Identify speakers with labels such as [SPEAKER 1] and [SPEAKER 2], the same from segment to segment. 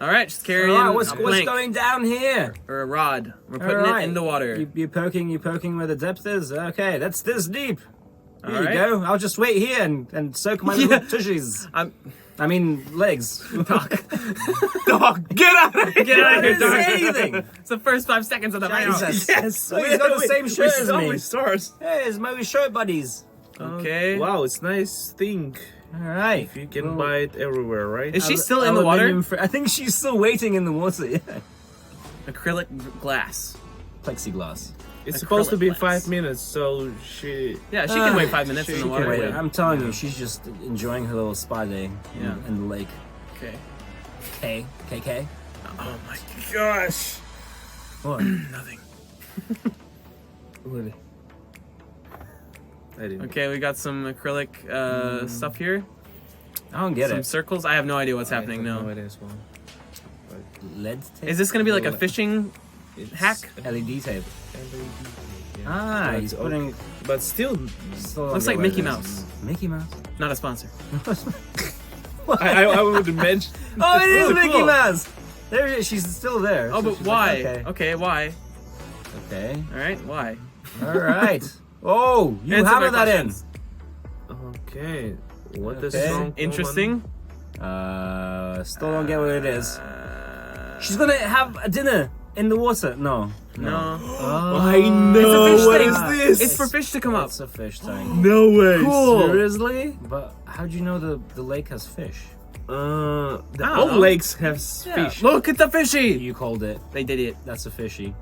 [SPEAKER 1] All right, just carry in
[SPEAKER 2] what's
[SPEAKER 1] a plank
[SPEAKER 2] going down here?
[SPEAKER 1] or a rod. We're putting it in the water.
[SPEAKER 2] You poking where the depth is? Okay, that's this deep. Here
[SPEAKER 1] All
[SPEAKER 2] you
[SPEAKER 1] right.
[SPEAKER 2] go. I'll just wait here and soak my little tushies. I mean, legs.
[SPEAKER 1] Dog,
[SPEAKER 3] Get out of here!
[SPEAKER 1] get out of here,
[SPEAKER 2] Didn't say
[SPEAKER 1] dog.
[SPEAKER 2] anything.
[SPEAKER 1] It's the first 5 seconds of the video.
[SPEAKER 2] Jesus.
[SPEAKER 3] Yes!
[SPEAKER 2] Oh, he's got the same shirt as me.
[SPEAKER 3] With stars.
[SPEAKER 2] Hey, it's my shirt buddies.
[SPEAKER 1] Okay.
[SPEAKER 3] Wow, it's nice thing.
[SPEAKER 2] All right.
[SPEAKER 3] You can buy it everywhere, right?
[SPEAKER 1] Is she still in the water?
[SPEAKER 2] I think she's still waiting in the water. Yeah.
[SPEAKER 1] Acrylic glass.
[SPEAKER 2] Plexiglass.
[SPEAKER 3] It's supposed to be
[SPEAKER 1] acrylic glass.
[SPEAKER 3] 5 minutes, so she...
[SPEAKER 1] Yeah, she can wait 5 minutes in the
[SPEAKER 2] She
[SPEAKER 1] water.
[SPEAKER 2] can wait. I'm telling you, she's just enjoying her little spa day in the lake.
[SPEAKER 1] Okay.
[SPEAKER 2] KK.
[SPEAKER 1] Oh my gosh.
[SPEAKER 2] What?
[SPEAKER 1] Nothing.
[SPEAKER 3] Really? I didn't.
[SPEAKER 1] Okay, we got some acrylic stuff here.
[SPEAKER 2] I don't get
[SPEAKER 1] Some
[SPEAKER 2] it.
[SPEAKER 1] circles. I have no idea what's happening.
[SPEAKER 3] No,
[SPEAKER 1] No.
[SPEAKER 3] it is one.
[SPEAKER 2] Lead tape?
[SPEAKER 1] Is this gonna be like a fishing hack?
[SPEAKER 2] LED tape.
[SPEAKER 3] Yeah.
[SPEAKER 2] Ah,
[SPEAKER 3] But
[SPEAKER 2] he's
[SPEAKER 3] okay.
[SPEAKER 2] putting.
[SPEAKER 3] But still,
[SPEAKER 1] Looks like Mickey Mouse.
[SPEAKER 2] Mickey Mouse.
[SPEAKER 1] Not a sponsor.
[SPEAKER 3] I would mention.
[SPEAKER 2] Oh, it is
[SPEAKER 3] Really
[SPEAKER 2] Mickey
[SPEAKER 3] cool.
[SPEAKER 2] Mouse. There it is. She's still there.
[SPEAKER 1] Oh,
[SPEAKER 2] So
[SPEAKER 1] but
[SPEAKER 2] she's
[SPEAKER 1] why?
[SPEAKER 2] like,
[SPEAKER 1] Okay, why?
[SPEAKER 2] okay.
[SPEAKER 1] All right, why?
[SPEAKER 2] All right. Oh, you
[SPEAKER 1] Answer
[SPEAKER 2] hammer
[SPEAKER 1] my
[SPEAKER 2] that in.
[SPEAKER 1] questions.
[SPEAKER 3] Okay. What the
[SPEAKER 2] Okay.
[SPEAKER 3] song?
[SPEAKER 1] Interesting.
[SPEAKER 2] Still don't get what it is. She's gonna have a dinner in the water. No.
[SPEAKER 1] No.
[SPEAKER 2] Oh.
[SPEAKER 3] I know.
[SPEAKER 1] It's a fish
[SPEAKER 3] What
[SPEAKER 1] tank.
[SPEAKER 3] is this?
[SPEAKER 1] It's for fish to come up.
[SPEAKER 2] It's a fish tank.
[SPEAKER 3] No way.
[SPEAKER 2] Cool.
[SPEAKER 3] Seriously?
[SPEAKER 2] But how'd you know the lake has fish?
[SPEAKER 3] The
[SPEAKER 1] I
[SPEAKER 3] all
[SPEAKER 1] don't know.
[SPEAKER 3] lakes have
[SPEAKER 1] Yeah.
[SPEAKER 3] fish.
[SPEAKER 1] Look at the fishy.
[SPEAKER 2] You called it.
[SPEAKER 1] They did it.
[SPEAKER 2] That's a fishy.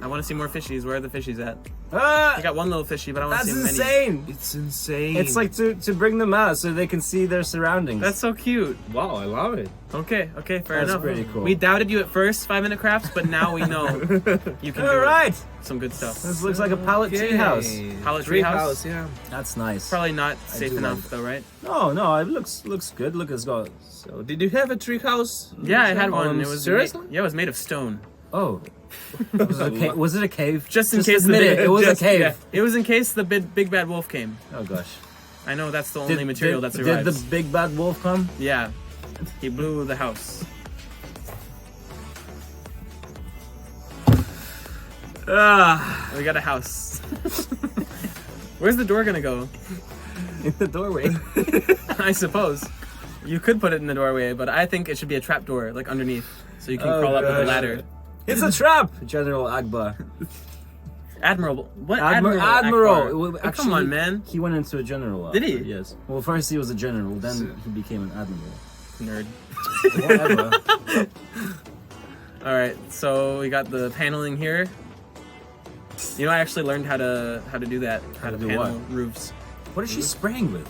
[SPEAKER 1] I want to see more fishies. Where are the fishies at?
[SPEAKER 2] Ah,
[SPEAKER 1] I got one little fishy, but I want to
[SPEAKER 2] that's
[SPEAKER 1] see many.
[SPEAKER 2] insane.
[SPEAKER 3] It's insane.
[SPEAKER 2] It's like to bring them out so they can see their surroundings.
[SPEAKER 1] That's so cute.
[SPEAKER 3] wow, I love it.
[SPEAKER 1] Okay, fair
[SPEAKER 2] That's
[SPEAKER 1] enough.
[SPEAKER 2] pretty cool.
[SPEAKER 1] We doubted you at first, 5-minute crafts, but now we know you can do
[SPEAKER 2] all right.
[SPEAKER 1] some good stuff.
[SPEAKER 2] This looks like a pallet tree house.
[SPEAKER 1] Pallet tree house?
[SPEAKER 3] yeah.
[SPEAKER 2] That's nice.
[SPEAKER 1] Probably not safe
[SPEAKER 2] do
[SPEAKER 1] enough
[SPEAKER 2] like-
[SPEAKER 1] though, right?
[SPEAKER 2] No, it looks good. Look, it's got.
[SPEAKER 3] So, did you have a tree house?
[SPEAKER 1] Yeah, I had one. It was
[SPEAKER 3] seriously?
[SPEAKER 1] Made, yeah, it was made of stone.
[SPEAKER 2] Oh, was it a cave?
[SPEAKER 1] Just in case the
[SPEAKER 2] admit
[SPEAKER 1] big,
[SPEAKER 2] it was
[SPEAKER 1] just-
[SPEAKER 2] a cave.
[SPEAKER 1] yeah, it was in case the big bad wolf came.
[SPEAKER 2] Oh gosh.
[SPEAKER 1] I know that's the only material that
[SPEAKER 2] Did
[SPEAKER 1] survives.
[SPEAKER 2] the big bad wolf come?
[SPEAKER 1] Yeah, he blew the house. We got a house. Where's the door gonna go?
[SPEAKER 2] In the doorway.
[SPEAKER 1] I suppose. You could put it in the doorway, but I think it should be a trap door, like underneath, so you can
[SPEAKER 2] Oh,
[SPEAKER 1] crawl up with a
[SPEAKER 2] gosh.
[SPEAKER 1] ladder.
[SPEAKER 2] It's a trap, General Akbar.
[SPEAKER 1] Admiral, what
[SPEAKER 2] Admiral.
[SPEAKER 1] Akbar?
[SPEAKER 2] Well,
[SPEAKER 1] Oh, come on, man.
[SPEAKER 2] He went into a general.
[SPEAKER 1] Did he?
[SPEAKER 2] Yes. Well, first he was a general, then he became an admiral.
[SPEAKER 1] Nerd.
[SPEAKER 2] Whatever.
[SPEAKER 1] All right, so we got the paneling here. You know, I actually learned how to do that. How to
[SPEAKER 2] do
[SPEAKER 1] panel
[SPEAKER 2] what?
[SPEAKER 1] roofs.
[SPEAKER 2] What is she spraying with?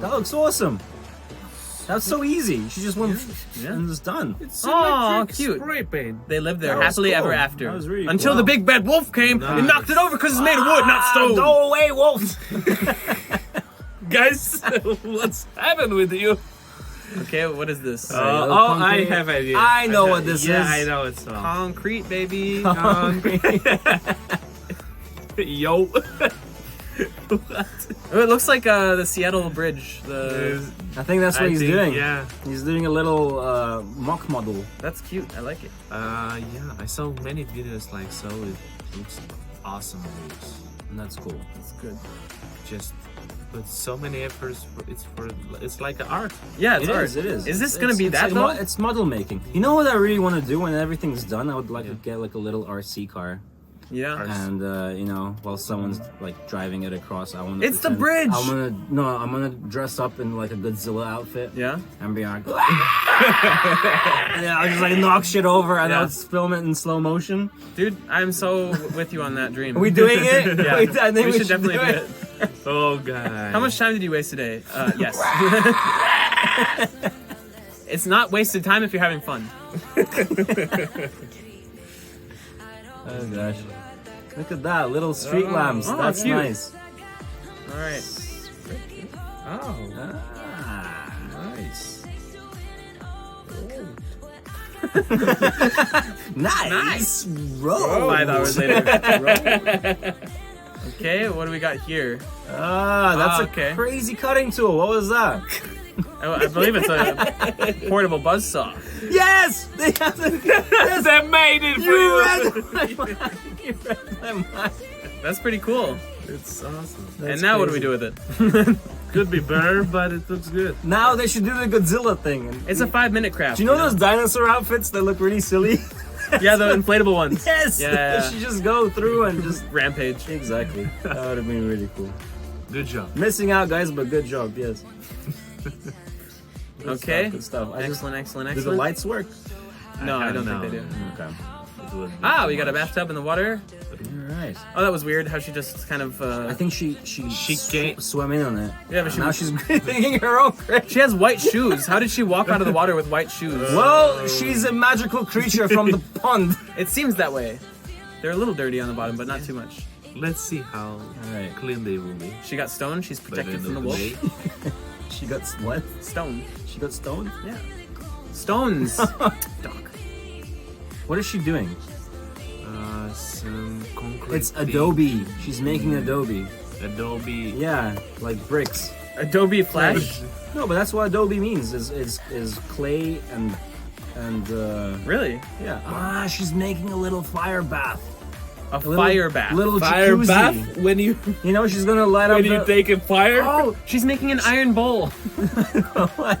[SPEAKER 2] That looks awesome. That's so easy. She just went and it's done.
[SPEAKER 3] It's
[SPEAKER 1] Aw,
[SPEAKER 3] electric
[SPEAKER 1] cute.
[SPEAKER 3] spray paint.
[SPEAKER 1] They lived there
[SPEAKER 2] That was
[SPEAKER 1] happily
[SPEAKER 2] cool.
[SPEAKER 1] ever after.
[SPEAKER 2] That was really
[SPEAKER 1] Until
[SPEAKER 2] cool.
[SPEAKER 1] the big bad wolf came and knocked it over because it's made of wood, not stone.
[SPEAKER 2] Go away, wolf!
[SPEAKER 3] Guys, what's happened with you?
[SPEAKER 1] Okay, what is this?
[SPEAKER 3] I have an idea.
[SPEAKER 2] I know what this
[SPEAKER 3] Yeah,
[SPEAKER 2] is.
[SPEAKER 3] I know it's not.
[SPEAKER 1] Concrete, baby.
[SPEAKER 3] Yo.
[SPEAKER 1] Oh, it looks like the Seattle Bridge.
[SPEAKER 2] I think that's what he's doing.
[SPEAKER 3] Yeah.
[SPEAKER 2] He's doing a little mock model.
[SPEAKER 1] That's cute. I like it.
[SPEAKER 3] Yeah, I saw many videos like so. It looks awesome.
[SPEAKER 2] And that's cool.
[SPEAKER 1] That's good.
[SPEAKER 3] Just with so many efforts. It's like art.
[SPEAKER 1] Yeah, it's
[SPEAKER 2] It
[SPEAKER 1] art.
[SPEAKER 2] is, it is.
[SPEAKER 1] Is this
[SPEAKER 2] It's-
[SPEAKER 1] gonna be
[SPEAKER 2] it's
[SPEAKER 1] that
[SPEAKER 2] like
[SPEAKER 1] though?
[SPEAKER 2] It's model making. You know what I really want to do when everything's done? I would like to get like a little RC car.
[SPEAKER 1] Yeah.
[SPEAKER 2] And you know, while someone's like driving it across, I want to.
[SPEAKER 1] It's the bridge!
[SPEAKER 2] I'm gonna dress up in like a Godzilla outfit.
[SPEAKER 1] Yeah.
[SPEAKER 2] And be like, and I'll just like knock shit over, and
[SPEAKER 1] Yeah.
[SPEAKER 2] I'll just film it in slow motion.
[SPEAKER 1] Dude, I'm so with you on that dream.
[SPEAKER 2] Are we doing it?
[SPEAKER 1] Yeah.
[SPEAKER 2] Wait, I think
[SPEAKER 1] we should definitely do it.
[SPEAKER 3] Oh god.
[SPEAKER 1] How much time did you waste today? Yes. It's not wasted time if you're having fun.
[SPEAKER 2] Oh gosh, look at that little street lamps.
[SPEAKER 1] Oh,
[SPEAKER 2] That's
[SPEAKER 1] cute.
[SPEAKER 2] nice.
[SPEAKER 1] All right.
[SPEAKER 3] Oh,
[SPEAKER 2] Ah.
[SPEAKER 3] nice.
[SPEAKER 2] Nice. Roll.
[SPEAKER 1] 5 hours later. Okay, what do we got here?
[SPEAKER 2] Ah, that's
[SPEAKER 1] okay.
[SPEAKER 2] a crazy cutting tool. What was that?
[SPEAKER 1] I believe it's a portable buzzsaw.
[SPEAKER 2] Yes! They have the,
[SPEAKER 3] They made it for
[SPEAKER 2] you
[SPEAKER 3] you.
[SPEAKER 2] read my mind. You read my mind.
[SPEAKER 1] That's pretty cool.
[SPEAKER 3] It's awesome.
[SPEAKER 1] And now what do we do with it?
[SPEAKER 3] Could be better, but it looks good.
[SPEAKER 2] Now they should do the Godzilla thing. And
[SPEAKER 1] It's a 5-minute craft.
[SPEAKER 2] do you know those dinosaur outfits that look really silly?
[SPEAKER 1] Yeah, the inflatable ones.
[SPEAKER 2] Yes!
[SPEAKER 1] Yeah.
[SPEAKER 2] They should just go through and just...
[SPEAKER 1] Rampage.
[SPEAKER 2] Exactly. That would have been really cool.
[SPEAKER 3] Good job.
[SPEAKER 2] Missing out, guys, but good job, yes. Good
[SPEAKER 1] Okay.
[SPEAKER 2] stuff, good stuff.
[SPEAKER 1] Excellent.
[SPEAKER 2] Do the lights work?
[SPEAKER 1] No, I don't think they do.
[SPEAKER 2] Okay.
[SPEAKER 3] It would be
[SPEAKER 1] Ah,
[SPEAKER 3] too
[SPEAKER 1] we got a
[SPEAKER 3] much.
[SPEAKER 1] bathtub in the water.
[SPEAKER 2] Alright.
[SPEAKER 1] Oh, that was weird how she just kind of...
[SPEAKER 2] I think she
[SPEAKER 3] can't-
[SPEAKER 2] swam in on it.
[SPEAKER 1] Yeah, but she
[SPEAKER 2] now
[SPEAKER 1] was-
[SPEAKER 2] she's thinking her own grave.
[SPEAKER 1] She has white shoes. How did she walk out of the water with white shoes?
[SPEAKER 2] Well, she's a magical creature from the pond.
[SPEAKER 1] It seems that way. They're a little dirty on the bottom, but not too much.
[SPEAKER 3] Let's see how
[SPEAKER 2] Alright.
[SPEAKER 3] clean they will be.
[SPEAKER 1] She got stoned. She's
[SPEAKER 3] by
[SPEAKER 1] protected
[SPEAKER 3] end
[SPEAKER 1] from the
[SPEAKER 3] of
[SPEAKER 1] wolf.
[SPEAKER 3] day.
[SPEAKER 2] She got what?
[SPEAKER 1] Stone.
[SPEAKER 2] She got stoned?
[SPEAKER 1] Yeah. Stones. Doc.
[SPEAKER 2] What is she doing?
[SPEAKER 3] Some concrete.
[SPEAKER 2] It's
[SPEAKER 3] thing.
[SPEAKER 2] Adobe. She's making Adobe.
[SPEAKER 3] Adobe.
[SPEAKER 2] Yeah, like bricks.
[SPEAKER 1] Adobe Flash.
[SPEAKER 2] No, but that's what Adobe means. Is clay and
[SPEAKER 1] Really?
[SPEAKER 2] yeah. Ah, she's making a little fire bath.
[SPEAKER 1] A
[SPEAKER 2] Little-
[SPEAKER 1] fire bath.
[SPEAKER 2] Little
[SPEAKER 3] Fire
[SPEAKER 2] jacuzzi.
[SPEAKER 3] bath when you
[SPEAKER 2] You know, she's gonna light up the...
[SPEAKER 3] take a fire.
[SPEAKER 1] Oh, she's making an iron bowl.
[SPEAKER 2] What?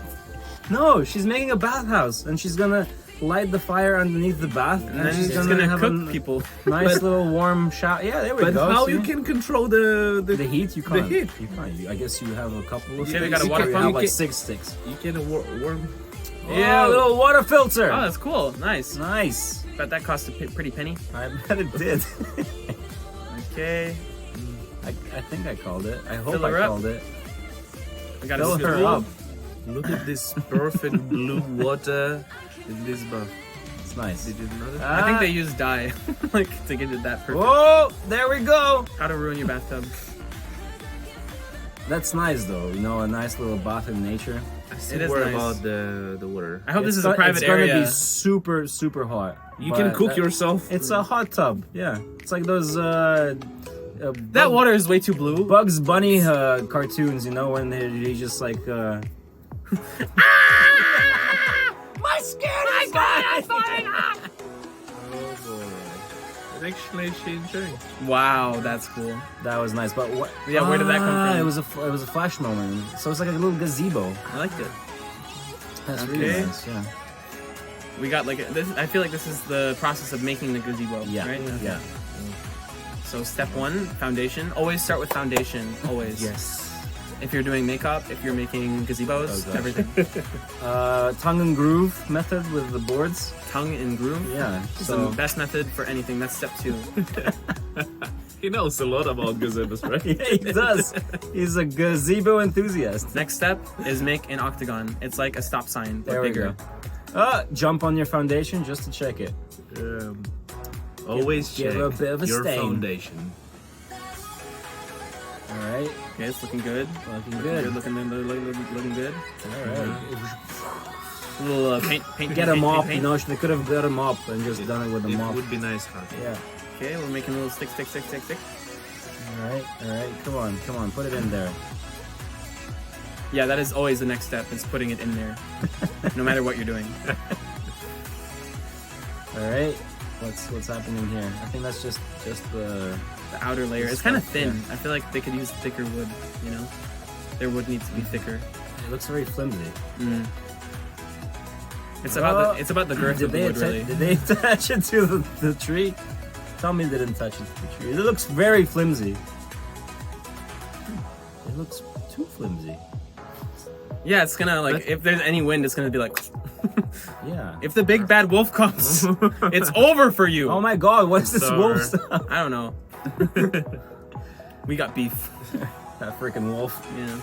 [SPEAKER 2] No, she's making a bathhouse, and she's gonna light the fire underneath the bath,
[SPEAKER 1] And then she's gonna
[SPEAKER 2] have
[SPEAKER 1] cook
[SPEAKER 2] a
[SPEAKER 1] people.
[SPEAKER 2] nice little warm shower. Yeah, there we
[SPEAKER 3] But
[SPEAKER 2] go.
[SPEAKER 3] how
[SPEAKER 2] see?
[SPEAKER 3] you can control the
[SPEAKER 2] the heat? You can't.
[SPEAKER 3] heat.
[SPEAKER 2] You can't. I guess you have a couple of.
[SPEAKER 1] Yeah, we
[SPEAKER 2] sticks.
[SPEAKER 1] got a water
[SPEAKER 2] You
[SPEAKER 1] pump.
[SPEAKER 2] have like
[SPEAKER 3] You
[SPEAKER 2] 6 sticks.
[SPEAKER 3] You can warm.
[SPEAKER 2] Yeah, a little water filter.
[SPEAKER 1] Oh, that's cool. Nice.
[SPEAKER 2] Nice.
[SPEAKER 1] Bet that cost a pretty penny.
[SPEAKER 2] I bet it did.
[SPEAKER 1] Okay.
[SPEAKER 2] I think I called it. I hope
[SPEAKER 1] Fill her
[SPEAKER 2] I
[SPEAKER 1] up.
[SPEAKER 2] called it.
[SPEAKER 1] I got
[SPEAKER 2] Fill
[SPEAKER 1] a
[SPEAKER 2] her
[SPEAKER 1] spool.
[SPEAKER 2] up.
[SPEAKER 3] Look at this perfect blue water in this bath.
[SPEAKER 2] It's nice.
[SPEAKER 3] Did you notice?
[SPEAKER 1] I think they use dye, like to get it that perfect.
[SPEAKER 2] Whoa! There we go.
[SPEAKER 1] How to ruin your bathtub.
[SPEAKER 2] That's nice though. You know, a nice little bath in nature.
[SPEAKER 3] I
[SPEAKER 1] It
[SPEAKER 3] still
[SPEAKER 1] is
[SPEAKER 3] worry
[SPEAKER 1] nice.
[SPEAKER 3] about the water.
[SPEAKER 1] I hope this
[SPEAKER 2] It's
[SPEAKER 1] is a
[SPEAKER 2] go-
[SPEAKER 1] private
[SPEAKER 2] it's gonna
[SPEAKER 1] area.
[SPEAKER 2] be super hot.
[SPEAKER 3] You
[SPEAKER 2] but
[SPEAKER 3] can cook
[SPEAKER 2] that-
[SPEAKER 3] yourself.
[SPEAKER 2] It's a hot tub. Yeah, it's like those
[SPEAKER 1] That water is way too blue.
[SPEAKER 2] Bugs Bunny cartoons. You know when they just like. My skin is falling off.
[SPEAKER 3] Oh boy. It actually changing.
[SPEAKER 1] Wow, that's cool.
[SPEAKER 2] That was nice, but what?
[SPEAKER 1] Yeah, where did that come from?
[SPEAKER 2] It was a flash moment. So it's like a little gazebo.
[SPEAKER 1] I liked it.
[SPEAKER 2] That's really
[SPEAKER 1] Okay.
[SPEAKER 2] nice. Yeah.
[SPEAKER 1] We got like this. I feel like this is the process of making the gazebo.
[SPEAKER 2] Yeah.
[SPEAKER 1] Right.
[SPEAKER 2] Yeah.
[SPEAKER 1] So step 1, foundation. Always start with foundation. Always.
[SPEAKER 2] Yes.
[SPEAKER 1] If you're doing makeup, if you're making gazebos,
[SPEAKER 2] Oh, gosh.
[SPEAKER 1] everything.
[SPEAKER 2] Tongue and groove method with the boards.
[SPEAKER 1] Tongue and groove.
[SPEAKER 2] Yeah.
[SPEAKER 1] It's
[SPEAKER 2] So
[SPEAKER 1] the best method for anything. That's step 2.
[SPEAKER 3] He knows a lot about gazebos, right?
[SPEAKER 2] yeah, he does. He's a gazebo enthusiast.
[SPEAKER 1] Next step is make an octagon. It's like a stop sign, but
[SPEAKER 2] There we
[SPEAKER 1] bigger.
[SPEAKER 2] go. Jump on your foundation just to check it.
[SPEAKER 3] Always
[SPEAKER 2] Give
[SPEAKER 3] check
[SPEAKER 2] a bit of a
[SPEAKER 3] your
[SPEAKER 2] stain.
[SPEAKER 3] foundation.
[SPEAKER 2] All right.
[SPEAKER 1] Okay, it's looking good.
[SPEAKER 2] Looking good.
[SPEAKER 1] Looking good.
[SPEAKER 2] All right.
[SPEAKER 1] A little paint.
[SPEAKER 2] Get a
[SPEAKER 1] paint,
[SPEAKER 2] mop.
[SPEAKER 1] paint,
[SPEAKER 2] You know, they could have got a mop and just done it with a
[SPEAKER 3] It
[SPEAKER 2] mop.
[SPEAKER 3] would be nice, huh?
[SPEAKER 2] Yeah.
[SPEAKER 1] Okay, we're making a little stick.
[SPEAKER 2] All right. Come on. Put it in there.
[SPEAKER 1] Yeah, that is always the next step. Is putting it in there, no matter what you're doing.
[SPEAKER 2] All right. What's happening here? I think that's just the.
[SPEAKER 1] The outer layer. It's kind of thin. I feel like they could use thicker wood. You know, their wood needs to be thicker.
[SPEAKER 2] It looks very flimsy.
[SPEAKER 1] Mm. It's about the girth of the wood, really.
[SPEAKER 2] Did they attach it to the tree? Tell me they didn't touch it to the tree. It looks very flimsy. It looks too flimsy.
[SPEAKER 1] Yeah, it's gonna like if there's any wind, it's gonna be like.
[SPEAKER 2] Yeah.
[SPEAKER 1] If the big bad wolf comes, it's over for you.
[SPEAKER 2] Oh my God! What is this
[SPEAKER 3] Sorry.
[SPEAKER 2] wolf stuff?
[SPEAKER 1] I don't know. We got beef.
[SPEAKER 2] That freaking wolf.
[SPEAKER 1] Yeah.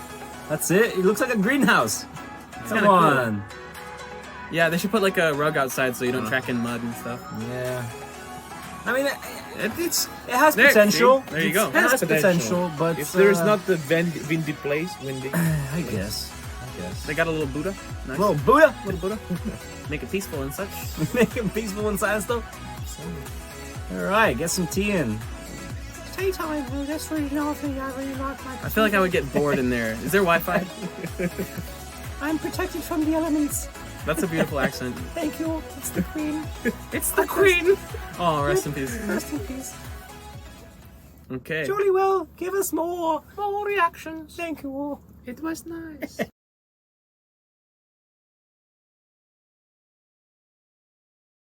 [SPEAKER 2] That's it. It looks like a greenhouse. Come
[SPEAKER 1] kinda cool.
[SPEAKER 2] on.
[SPEAKER 1] Yeah, they should put like a rug outside so you don't track in mud and stuff.
[SPEAKER 2] Yeah. I mean,
[SPEAKER 3] It
[SPEAKER 2] has
[SPEAKER 1] There,
[SPEAKER 2] potential.
[SPEAKER 1] see? There you go.
[SPEAKER 2] It has potential, but
[SPEAKER 3] if there's not the windy place,
[SPEAKER 2] I guess.
[SPEAKER 1] They got a little Buddha. Nice.
[SPEAKER 2] Well, Buddha.
[SPEAKER 1] Little Buddha. Make it peaceful and such.
[SPEAKER 2] Make him peaceful inside still. All right, get some tea in. Tea time. That's really lovely. I really like my.
[SPEAKER 1] I feel like I would get bored in there. Is there Wi-Fi?
[SPEAKER 2] I'm protected from the elements.
[SPEAKER 1] That's a beautiful accent.
[SPEAKER 2] Thank you. It's the queen.
[SPEAKER 1] It's the queen. Oh, rest in peace.
[SPEAKER 2] Rest in peace.
[SPEAKER 1] Okay.
[SPEAKER 2] Jolly well, give us more.
[SPEAKER 3] More reactions.
[SPEAKER 2] Thank you.
[SPEAKER 3] It was nice.